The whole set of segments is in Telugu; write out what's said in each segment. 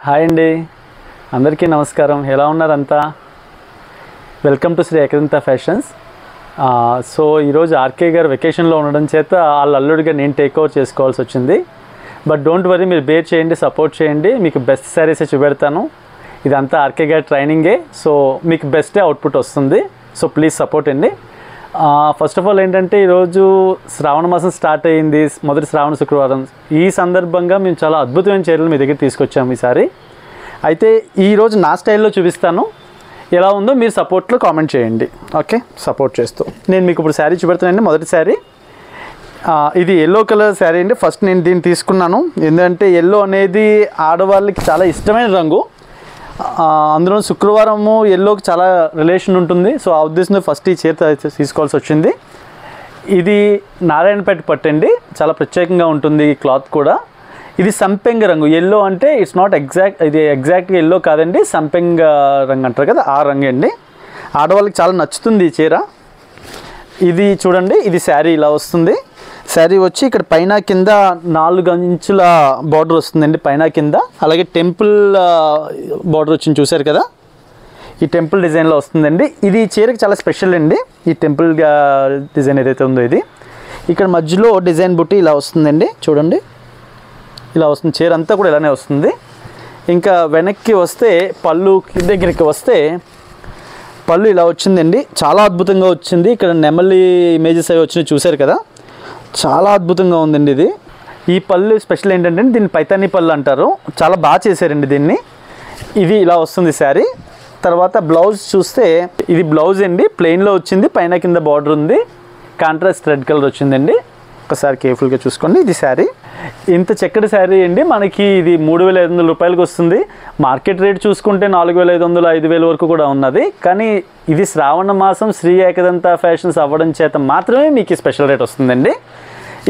హాయ్ అండి, అందరికీ నమస్కారం. ఎలా ఉన్నారంతా? Welcome to Shri Ekadanta fashions. So ఈరోజు ఆర్కే గారు వెకేషన్లో ఉండడం చేత వాళ్ళ అల్లుడిగా నేను టేక్ ఓవర్ చేసుకోవాల్సి వచ్చింది. బట్ డోంట్ వరీ, మీరు బేర్ చేయండి, సపోర్ట్ చేయండి. మీకు బెస్ట్ శారీసే చూపెడతాను. ఇదంతా ఆర్కే గారి ట్రైనింగే, సో మీకు బెస్టే అవుట్పుట్ వస్తుంది. సో ప్లీజ్ సపోర్ట్ అండి. ఫస్ట్ ఆఫ్ ఆల్ ఏంటంటే, ఈరోజు శ్రావణ మాసం స్టార్ట్ అయ్యింది, మొదటి శ్రావణ శుక్రవారం. ఈ సందర్భంగా మేము చాలా అద్భుతమైన చీరలు మీ దగ్గర తీసుకొచ్చాము ఈసారి. అయితే ఈరోజు నా స్టైల్లో చూపిస్తాను, ఎలా ఉందో మీరు సపోర్ట్లో కామెంట్ చేయండి. ఓకే, సపోర్ట్ చేస్తూ నేను మీకు ఇప్పుడు శారీ చూపెడతానండి. మొదటి శారీ ఇది ఎల్లో కలర్ శారీ అండి. ఫస్ట్ నేను దీన్ని తీసుకున్నాను, ఎందుకంటే ఎల్లో అనేది ఆడవాళ్ళకి చాలా ఇష్టమైన రంగు. అందులో శుక్రవారము ఎల్లోకి చాలా రిలేషన్ ఉంటుంది. సో ఆ ఉద్దేశంతో ఫస్ట్ ఈ చీర తీసుకోవాల్సి వచ్చింది. ఇది నారాయణపేట పట్టు అండి, చాలా ప్రత్యేకంగా ఉంటుంది ఈ క్లాత్ కూడా. ఇది సంపెంగ రంగు. ఎల్లో అంటే ఇట్స్ నాట్ ఎగ్జాక్ట్, ఇది ఎగ్జాక్ట్గా ఎల్లో కాదండి, సంపెంగ రంగు అంటారు కదా, ఆ రంగు అండి. ఆడవాళ్ళకి చాలా నచ్చుతుంది ఈ చీర. ఇది చూడండి, ఇది శారీ ఇలా వస్తుంది. శారీ వచ్చి ఇక్కడ పైన కింద 4 ఇంచుల బార్డర్ వస్తుందండి, పైన కింద. అలాగే టెంపుల్ బార్డర్ వచ్చింది, చూసారు కదా, ఈ టెంపుల్ డిజైన్లో వస్తుందండి. ఇది చీరకి చాలా స్పెషల్ అండి, ఈ టెంపుల్ డిజైన్ ఏదైతే ఉందో ఇది. ఇక్కడ మధ్యలో డిజైన్ బుట్టి ఇలా వస్తుందండి, చూడండి, ఇలా వస్తుంది. చీర అంతా కూడా ఇలానే వస్తుంది. ఇంకా వెనక్కి వస్తే, పళ్ళు దగ్గరికి వస్తే, పళ్ళు ఇలా వచ్చిందండి, చాలా అద్భుతంగా వచ్చింది. ఇక్కడ నెమలి ఇమేజెస్ అవి వచ్చినాయి, చూసారు కదా, చాలా అద్భుతంగా ఉందండి ఇది. ఈ పళ్ళు స్పెషల్ ఏంటంటే, దీన్ని పైతానీ పళ్ళు అంటారు. చాలా బాగా చేశారండి దీన్ని. ఇది ఇలా వస్తుంది శారీ. తర్వాత బ్లౌజ్ చూస్తే, ఇది బ్లౌజ్ అండి, ప్లెయిన్లో వచ్చింది, పైన కింద బార్డర్ ఉంది, కాంట్రాస్ట్ రెడ్ కలర్ వచ్చిందండి. ఒకసారి కేర్ఫుల్గా చూసుకోండి. ఇది శారీ, ఇంత చక్కటి శారీ అండి. మనకి ఇది 3,500 రూపాయలకి వస్తుంది. మార్కెట్ రేట్ చూసుకుంటే 4,500, 5,000 వరకు కూడా ఉన్నది. కానీ ఇది శ్రావణ మాసం శ్రీ ఏకదంత ఫ్యాషన్స్ అవ్వడం చేత మాత్రమే మీకు స్పెషల్ రేట్ వస్తుందండి.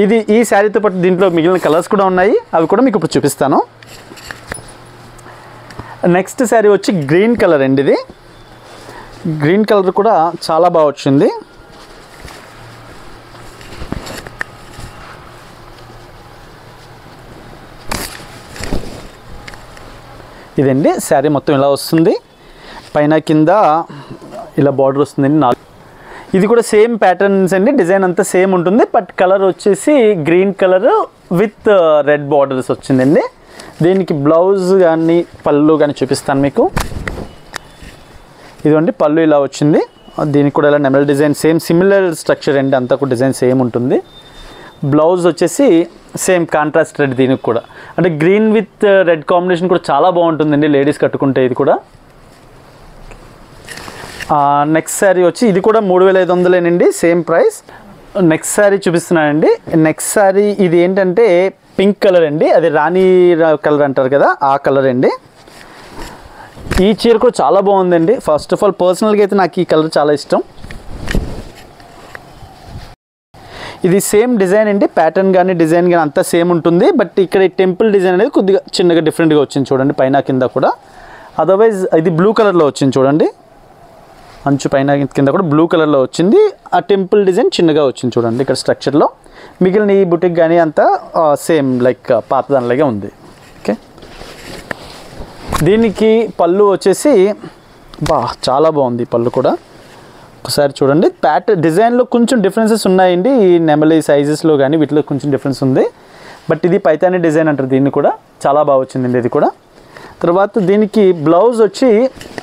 ఇది ఈ శారీతో పాటు దీంట్లో మిగిలిన కలర్స్ కూడా ఉన్నాయి, అవి కూడా మీకు ఇప్పుడు చూపిస్తాను. నెక్స్ట్ శారీ వచ్చి గ్రీన్ కలర్ అండి. ఇది గ్రీన్ కలర్ కూడా చాలా బాగా వచ్చింది. ఇదండి శారీ మొత్తం ఇలా వస్తుంది, పైన కింద ఇలా బార్డర్ వస్తుందండి. ఇది కూడా సేమ్ ప్యాటర్న్స్ అండి, డిజైన్ అంతా సేమ్ ఉంటుంది. బట్ కలర్ వచ్చేసి green colour with red borders వచ్చిందండి. దీనికి బ్లౌజ్ కానీ పళ్ళు కానీ చూపిస్తాను మీకు. ఇదిగోండి పళ్ళు ఇలా వచ్చింది. దీనికి కూడా ఇలా నెమల్ డిజైన్, సేమ్ సిమిలర్ స్ట్రక్చర్ అండి, అంతా కూడా డిజైన్ సేమ్ ఉంటుంది. బ్లౌజ్ వచ్చేసి సేమ్ కాంట్రాస్ట్ రెడ్. దీనికి కూడా అంటే గ్రీన్ విత్ రెడ్ కాంబినేషన్ కూడా చాలా బాగుంటుందండి, లేడీస్ కట్టుకుంటే ఇది కూడా. నెక్స్ట్ శారీ వచ్చి ఇది కూడా 3,500 సేమ్ ప్రైస్. నెక్స్ట్ శారీ చూపిస్తున్నానండి. నెక్స్ట్ శారీ ఇది ఏంటంటే పింక్ కలర్ అండి, అది రాణి కలర్ అంటారు కదా, ఆ కలర్ అండి. ఈ చీర కూడా చాలా బాగుందండి. ఫస్ట్ ఆఫ్ ఆల్ పర్సనల్గా అయితే నాకు ఈ కలర్ చాలా ఇష్టం. ఇది సేమ్ డిజైన్ అండి, ప్యాటర్న్ కానీ డిజైన్ కానీ అంతా సేమ్ ఉంటుంది. బట్ ఇక్కడ ఈ టెంపుల్ డిజైన్ అనేది కొద్దిగా చిన్నగా డిఫరెంట్గా వచ్చింది, చూడండి, పైన కింద కూడా. అదర్వైజ్ ఇది బ్లూ కలర్లో వచ్చింది, చూడండి, అంచు పైన కింద కూడా బ్లూ కలర్లో వచ్చింది. ఆ టెంపుల్ డిజైన్ చిన్నగా వచ్చింది, చూడండి, ఇక్కడ స్ట్రక్చర్లో. మిగిలిన ఈ బుటిక్ కానీ అంతా సేమ్ లైక్ పాత దానిలాగే ఉంది. ఓకే, దీనికి పళ్ళు వచ్చేసి చాలా బాగుంది పళ్ళు కూడా. ఒకసారి చూడండి, డిజైన్లో కొంచెం డిఫరెన్సెస్ ఉన్నాయండి, ఈ నెమలి సైజెస్లో కానీ వీటిలో కొంచెం డిఫరెన్స్ ఉంది. బట్ ఇది పైతానీ డిజైన్ అంటారు దీన్ని కూడా, చాలా బాగా వచ్చిందండి ఇది కూడా. తర్వాత దీనికి బ్లౌజ్ వచ్చి,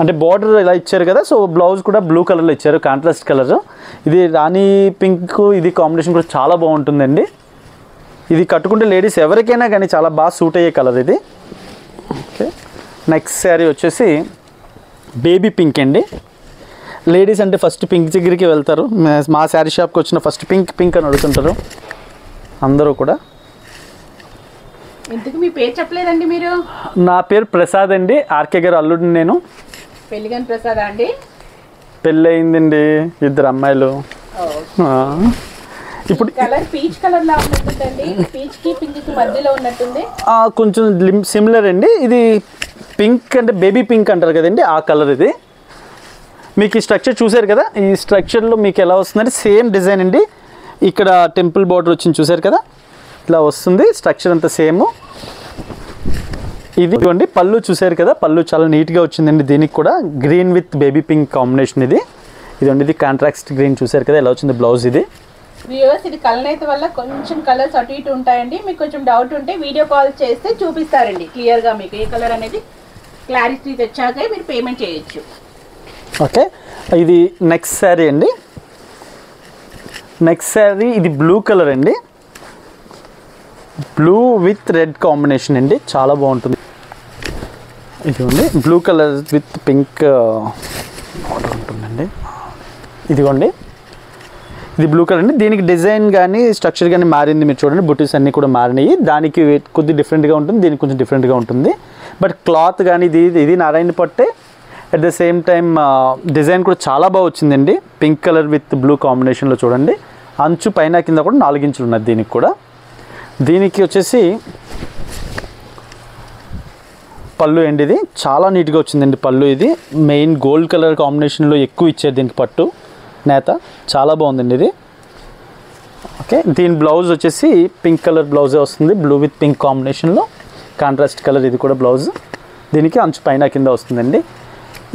అంటే బార్డర్ ఇలా ఇచ్చారు కదా, సో బ్లౌజ్ కూడా బ్లూ కలర్లో ఇచ్చారు, కాంట్రాస్ట్ కలర్. ఇది రాణి పింక్, ఇది కాంబినేషన్ కూడా చాలా బాగుంటుందండి. ఇది కట్టుకుంటే లేడీస్ ఎవరికైనా కానీ చాలా బాగా సూట్ అయ్యే కలర్ ఇది. ఓకే, నెక్స్ట్ శారీ వచ్చేసి బేబీ పింక్ అండి. లేడీస్ అంటే ఫస్ట్ పింక్ దగ్గరికి వెళ్తారు. మా శారీ షాప్కి వచ్చిన ఫస్ట్ పింక్ అని అడుగుతుంటారు అందరూ కూడా. ఎందుకు మీ పేరు చెప్పలేదండి మీరు? నా పేరు ప్రసాద్ అండి, ఆర్కే గారు అల్లుడిని నేను. పెళ్ళిగాని ప్రసాద్ అండి? పెళ్ళి అయిందండి, 2 అమ్మాయిలు. ఇప్పుడు కలర్ పీచ్ కలర్ లా ఉన్నట్టుందండి, పీచ్ కి పింక్ కి మధ్యలో ఉన్నట్టుంది. కొంచెం సిమిలర్ అండి. ఇది పింక్ అంటే బేబీ పింక్ అంటారు కదండి, ఆ కలర్ ఇది. మీకు ఈ స్ట్రక్చర్ చూసారు కదా, ఈ స్ట్రక్చర్లో మీకు ఎలా వస్తుందంటే సేమ్ డిజైన్ అండి. ఇక్కడ టెంపుల్ బార్డర్ వచ్చింది, చూసారు కదా, ఇట్లా వస్తుంది స్ట్రక్చర్ అంతా సేమ్. ఇదిగోండి పళ్ళు చూసారు కదా, పళ్ళు చాలా నీట్గా వచ్చిందండి. దీనికి కూడా green with baby pink combination ఇదండి. ఇది కాంట్రాక్ట్ గ్రీన్ చూసారు కదా ఎలా వచ్చింది బ్లౌజ్. ఇది వ్యూవర్స్ ఇది కలనేత వల్ల కొంచెం కలర్స్ అటు ఇటు ఉంటాయండి. మీకు కొంచెం డౌట్ ఉంటే వీడియో కాల్ చేస్తే చూపిస్తారండి క్లియర్గా. మీకు ఏ కలర్ అనేది క్లారిటీ తెచ్చాక మీరు పేమెంట్ చేయొచ్చు. ఓకే, ఇది నెక్స్ట్ శారీ అండి. నెక్స్ట్ శారీ ఇది బ్లూ కలర్ అండి, బ్లూ విత్ రెడ్ కాంబినేషన్ అండి, చాలా బాగుంటుంది. ఇదిగోండి బ్లూ కలర్ విత్ పింక్ ఉంటుందండి. ఇదిగోండి ఇది బ్లూ కలర్ అండి. దీనికి డిజైన్ కానీ స్ట్రక్చర్ కానీ మారింది, మీరు చూడండి బుటీస్ అన్నీ కూడా మారినాయి. దానికి కొద్దిగా డిఫరెంట్గా ఉంటుంది, దీనికి కొంచెం డిఫరెంట్గా ఉంటుంది. బట్ క్లాత్ కానీ ఇది నారాయణ పట్టే. At the same time design కూడా చాలా బాగా వచ్చిందండి. పింక్ కలర్ విత్ బ్లూ కాంబినేషన్లో చూడండి. అంచు పైన కింద కూడా 4 ఇంచులు ఉన్నది దీనికి కూడా. దీనికి వచ్చేసి పళ్ళు అండి, ఇది చాలా నీట్గా వచ్చిందండి పళ్ళు. ఇది మెయిన్ గోల్డ్ కలర్ కాంబినేషన్లో ఎక్కువ ఇచ్చారు దీనికి పట్టు నేత, చాలా బాగుందండి ఇది. ఓకే, దీని బ్లౌజ్ వచ్చేసి పింక్ కలర్ బ్లౌజే వస్తుంది, బ్లూ విత్ పింక్ కాంబినేషన్లో కాంట్రాస్ట్ కలర్. ఇది కూడా బ్లౌజ్, దీనికి అంచు పైన కింద వస్తుందండి.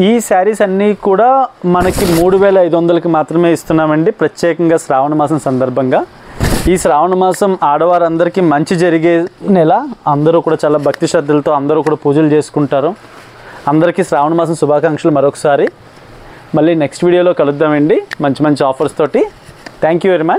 ఈ శారీస్ అన్నీ కూడా మనకి 3500కి మాత్రమే ఇస్తున్నామండి, ప్రత్యేకంగా శ్రావణ మాసం సందర్భంగా. ఈ శ్రావణ మాసం ఆడవారందరికీ మంచి జరిగే నెల. అందరూ కూడా చాలా భక్తి శ్రద్ధలతో అందరూ కూడా పూజలు చేసుకుంటారు. అందరికీ శ్రావణ మాసం శుభాకాంక్షలు మరొకసారి. మళ్ళీ నెక్స్ట్ వీడియోలో కలుద్దామండి మంచి మంచి ఆఫర్స్ తోటి. Thank you very much.